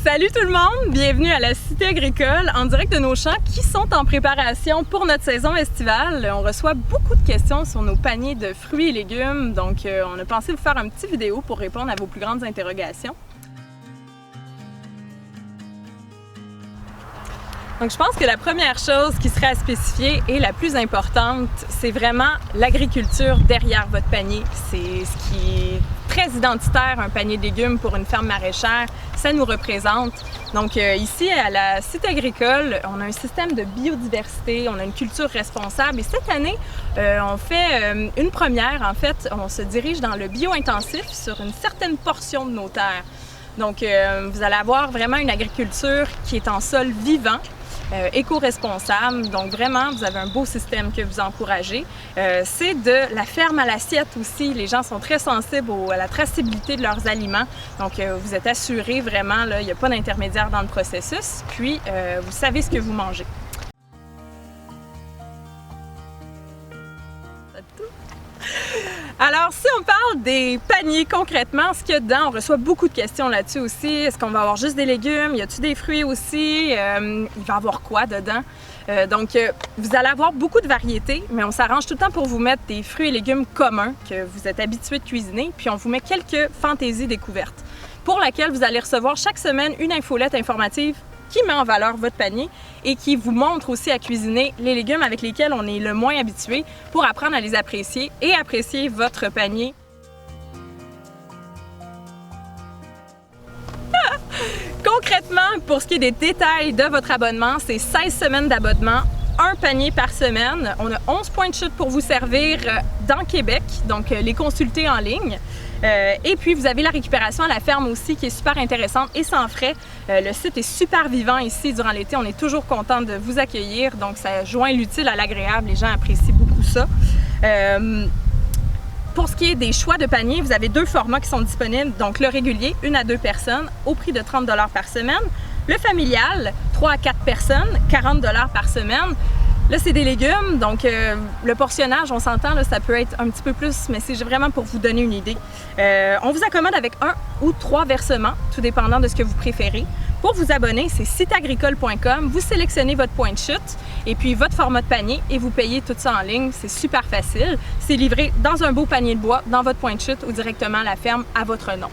Salut tout le monde! Bienvenue à la Cité agricole en direct de nos champs qui sont en préparation pour notre saison estivale. On reçoit beaucoup de questions sur nos paniers de fruits et légumes, donc on a pensé vous faire un petit vidéo pour répondre à vos plus grandes interrogations. Donc je pense que la première chose qui serait à spécifier et la plus importante, c'est vraiment l'agriculture derrière votre panier. C'est ce qui est très identitaire, un panier de légumes pour une ferme maraîchère, ça nous représente. Donc ici à la Cité agricole, on a un système de biodiversité, on a une culture responsable et cette année, on fait une première. En fait, on se dirige dans le bio-intensif sur une certaine portion de nos terres. Donc vous allez avoir vraiment une agriculture qui est en sol vivant, éco-responsable, donc vraiment vous avez un beau système que vous encouragez. C'est de la ferme à l'assiette aussi, les gens sont très sensibles à la traçabilité de leurs aliments, donc vous êtes assurés vraiment, là, il n'y a pas d'intermédiaire dans le processus, puis vous savez ce que vous mangez. Alors, si on parle des paniers concrètement, ce qu'il y a dedans, on reçoit beaucoup de questions là-dessus aussi. Est-ce qu'on va avoir juste des légumes? Y a-t-il des fruits aussi? Il va y avoir quoi dedans? Donc, vous allez avoir beaucoup de variétés, mais on s'arrange tout le temps pour vous mettre des fruits et légumes communs que vous êtes habitués de cuisiner, puis on vous met quelques fantaisies découvertes, pour laquelle vous allez recevoir chaque semaine une infolette informative qui met en valeur votre panier et qui vous montre aussi à cuisiner les légumes avec lesquels on est le moins habitué pour apprendre à les apprécier et apprécier votre panier. Concrètement, pour ce qui est des détails de votre abonnement, c'est 16 semaines d'abonnement, un panier par semaine. On a 11 points de chute pour vous servir dans Québec, donc les consulter en ligne. Et puis vous avez la récupération à la ferme aussi qui est super intéressante et sans frais. Le site est super vivant ici durant l'été, on est toujours content de vous accueillir, donc ça joint l'utile à l'agréable, les gens apprécient beaucoup ça. Pour ce qui est des choix de panier, vous avez deux formats qui sont disponibles, donc le régulier, 1 à 2 personnes, au prix de 30 $ par semaine. Le familial, 3 à 4 personnes, 40 $ par semaine. Là, c'est des légumes, donc le portionnage, on s'entend, ça peut être un petit peu plus, mais c'est vraiment pour vous donner une idée. On vous accommode avec 1 ou 3 versements, tout dépendant de ce que vous préférez. Pour vous abonner, c'est siteagricole.com, vous sélectionnez votre point de chute et puis votre format de panier et vous payez tout ça en ligne, c'est super facile. C'est livré dans un beau panier de bois, dans votre point de chute ou directement à la ferme à votre nom.